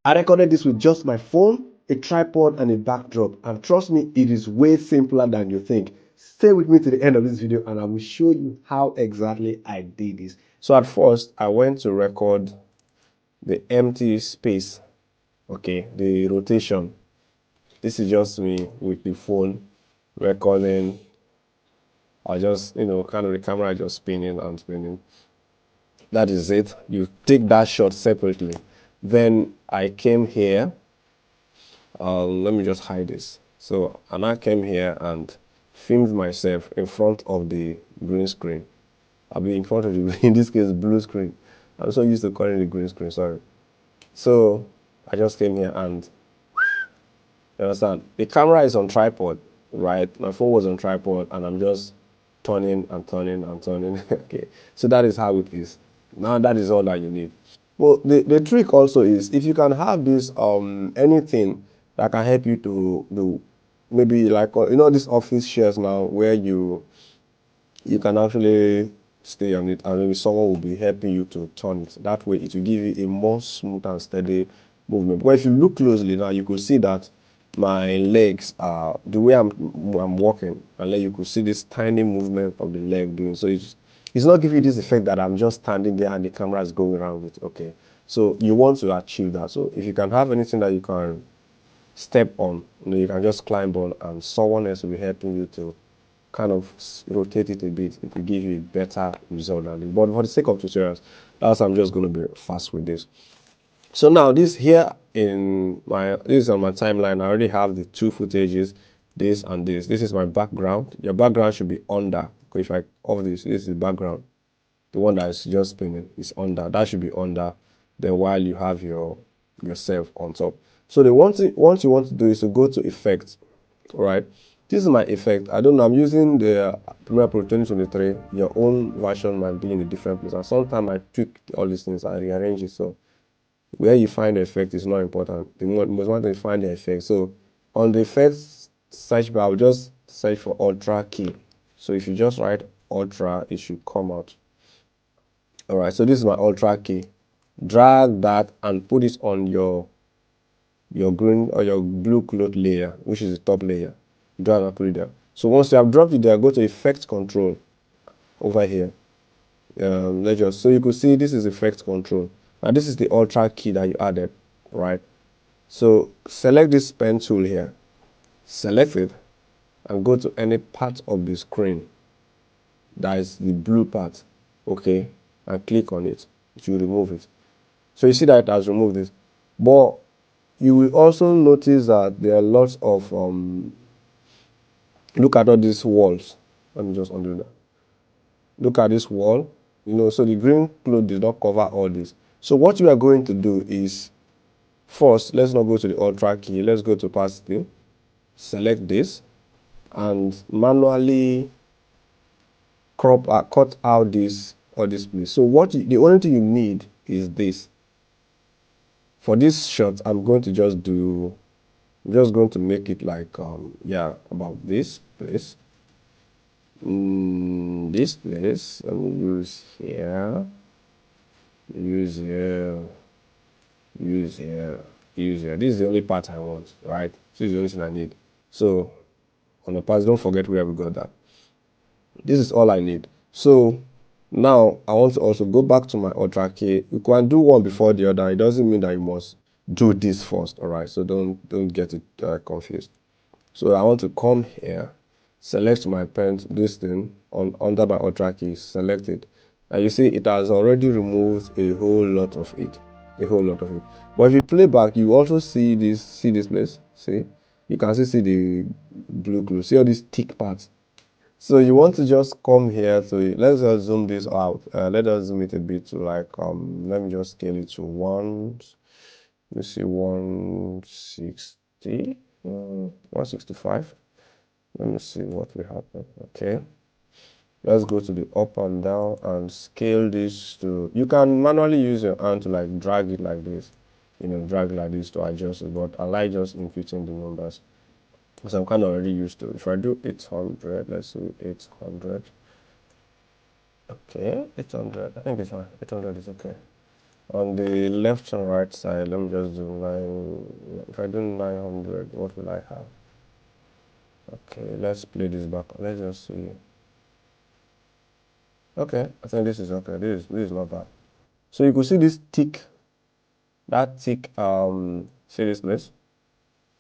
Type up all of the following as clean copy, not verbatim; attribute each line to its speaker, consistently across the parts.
Speaker 1: I recorded this with just my phone, a tripod, and a backdrop. And trust me, it is way simpler than you think. Stay with me to the end of this video and I will show you how exactly I did this. So at first, I went to record the empty space, okay, the rotation. This is just me with the phone recording. I just, kind of the camera just spinning and spinning. That is it. You take that shot separately. Then I came here. Let me just hide this. So, and I came here and filmed myself in front of the green screen. I'll be in front of the, in this case, blue screen. I'm so used to calling it green screen, sorry. So, I just came here and, you understand, the camera is on tripod, right? My phone was on tripod and I'm just turning and turning and turning. Okay, so that is how it is. Now that is all that you need. Well, the trick also is if you can have this anything that can help you to do, maybe like this office shares now where you can actually stay on it and maybe someone will be helping you to turn it. That way it will give you a more smooth and steady movement. But if you look closely now, you could see that my legs are the way I'm walking, and then you could see this tiny movement of the leg doing. So it's not giving you this effect that I'm just standing there and the camera is going around with. Okay. So you want to achieve that. So if you can have anything that you can step on, you can just climb on and someone else will be helping you to kind of rotate it a bit. It will give you a better result than this. But for the sake of tutorials, that's I'm just going to be fast with this. So now this here this is on my timeline. I already have the two footages, this and this. This is my background. Your background should be under. If I off this is the background. The one that is just spinning is under. That should be under. Then while you have yourself on top. So the one thing once you want to do is to go to effects. All right. This is my effect. I don't know. I'm using the Premiere Pro 2023. Your own version might be in a different place. And sometimes I tweak all these things and rearrange it. So where you find the effect is not important. The most important thing is find the effect. So on the effects search bar, I'll just search for ultra key. So if you just write ultra, it should come out. All right, so this is my ultra key. Drag that and put it on your green or your blue cloth layer, which is the top layer. Drag and put it there. So once you have dropped it there, go to effect control over here. So you could see this is effect control. Now this is the ultra key that you added, right? So select this pen tool here, select it and go to any part of the screen that is the blue part, okay, and click on it. It will remove it. So you see that it has removed it. But you will also notice that there are lots of look at all these walls. Let me just undo that. Look at this wall. So the green cloth did not cover all this. So what you are going to do is first, let's not go to the ultra key. Let's go to opacity. Select this and manually cut out this or this place. So the only thing you need is this. For this shot, I'm just going to make it like about this place. This place, and use here, use here, use here, use here. This is the only part I want, right? This is the only thing I need. So on the pass, don't forget where we got that. This is all I need. So now I want to also go back to my ultra key. You can do one before the other. It doesn't mean that you must do this first. All right. So don't get it confused. So I want to come here, select my pen, this thing on under my ultra key, select it. And you see it has already removed a whole lot of it. A whole lot of it. But if you play back, you also see this place. See? You can still see the blue glue. See all these thick parts. So you want to just come here to let's just zoom this out. Let us zoom it a bit to like let me just scale it to 160, 165. Let me see what we have. Okay, let's go to the up and down and scale this to. You can manually use your hand to like drag it like this, drag it like this to adjust it. But I like just inputting the numbers. Because I'm kind of already used to it. If I do 800, let's do 800. Okay, 800. I think it's fine. 800 is okay. On the left and right side, let me just do 9. If I do 900, what will I have? Okay, let's play this back. Let's just see. Okay, I think this is okay. This is not bad. So you could see this tick, that tick, see this place?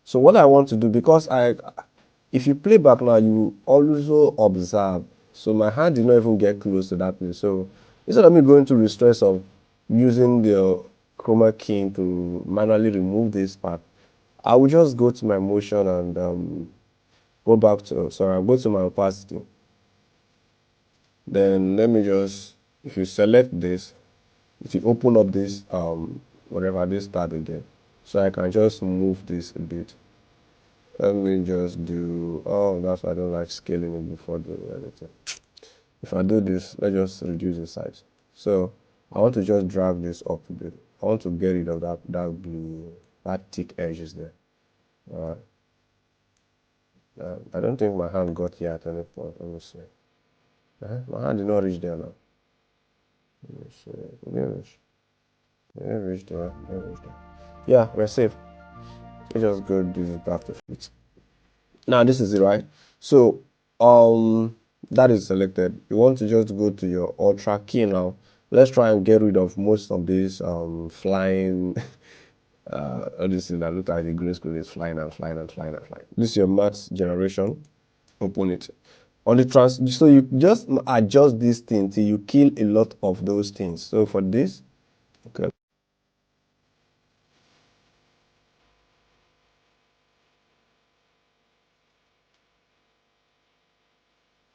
Speaker 1: So what I want to do, because if you play back now, you also observe. So my hand did not even get close to that place. So instead of me going through the stress of using the chroma key to manually remove this part, I will just go to my motion and go back to, sorry, I'll go to my opacity. Then let me just, if you select this, if you open up this, whatever, this tab again, so I can just move this a bit. Let me just do, oh, that's why I don't like scaling it before doing anything. If I do this, let's just reduce the size. So I want to just drag this up a bit. I want to get rid of that blue, that thick edges there. All right. I don't think my hand got here at any point. Let me see. My hand did not reach there now. Let me see. It didn't reach. It didn't reach there. It didn't reach there. Yeah, we're safe. Let's just go do this back to fit. Now this is it, right? So that is selected. You want to just go to your ultra key now. Let's try and get rid of most of these flying all these things that look like the green screen is flying and flying and flying and flying. This is your math generation. Open it. On the so you just adjust this thing till you kill a lot of those things. So for this, okay.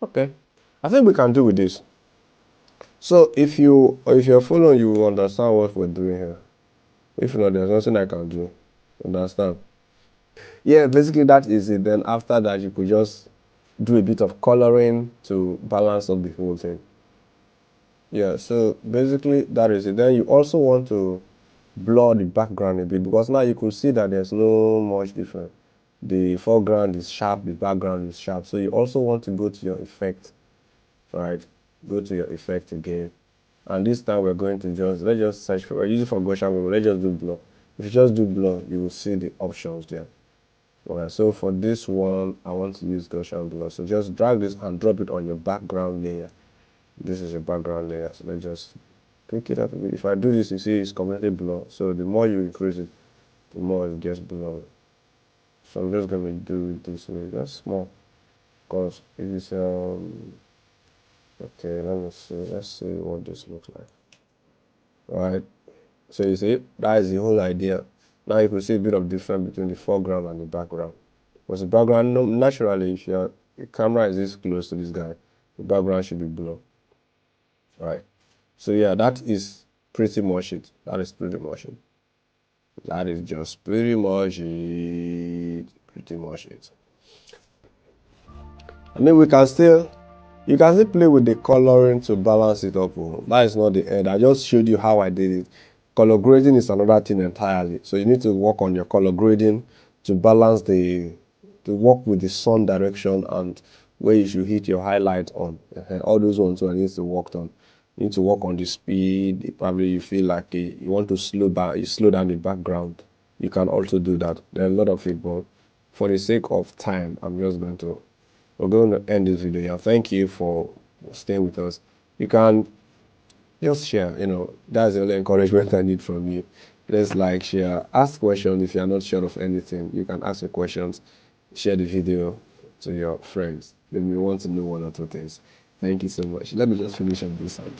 Speaker 1: Okay. I think we can do with this. So if you're following, you will understand what we're doing here. If not, there's nothing I can do. Understand? Yeah, basically that is it. Then after that, you could just do a bit of coloring to balance up the whole thing. Yeah, so basically that is it. Then you also want to blur the background a bit, because now you could see that there's no much difference. The foreground is sharp, the background is sharp. So you also want to go to your effect, right? Go to your effect again. And this time we're going to let's just search for, we're using for Gaussian, but let's just do blur. If you just do blur, you will see the options there. Alright, so for this one, I want to use Gaussian blur. So just drag this and drop it on your background layer. This is your background layer. So let's just pick it up a bit. If I do this, you see it's completely blur. So the more you increase it, the more it gets blurred. So I'm just gonna do it this way. That's small. Because it is okay, let me see. Let's see what this looks like. Right. So you see, that is the whole idea. Now you can see a bit of difference between the foreground and the background. Because the background, naturally, if your camera is this close to this guy, the background should be blurred. Right. So yeah, that is pretty much it. That is pretty much it. That is just pretty much it. Pretty much it. I mean, you can still play with the coloring to balance it up. Oh. That is not the end. I just showed you how I did it. Color grading is another thing entirely. So you need to work on your color grading to balance to work with the sun direction and where you should hit your highlight on. All those ones so needs to work on. You need to work on the speed. Probably you feel like you want to slow down the background. You can also do that. There are a lot of it, but for the sake of time, we're going to end this video here. Thank you for staying with us. You can just share, that's the only encouragement I need from you. Let's like, share, ask questions if you're not sure of anything. You can ask your questions, share the video to your friends. They may want to know one or two things. Thank you so much. Let me just finish up this side.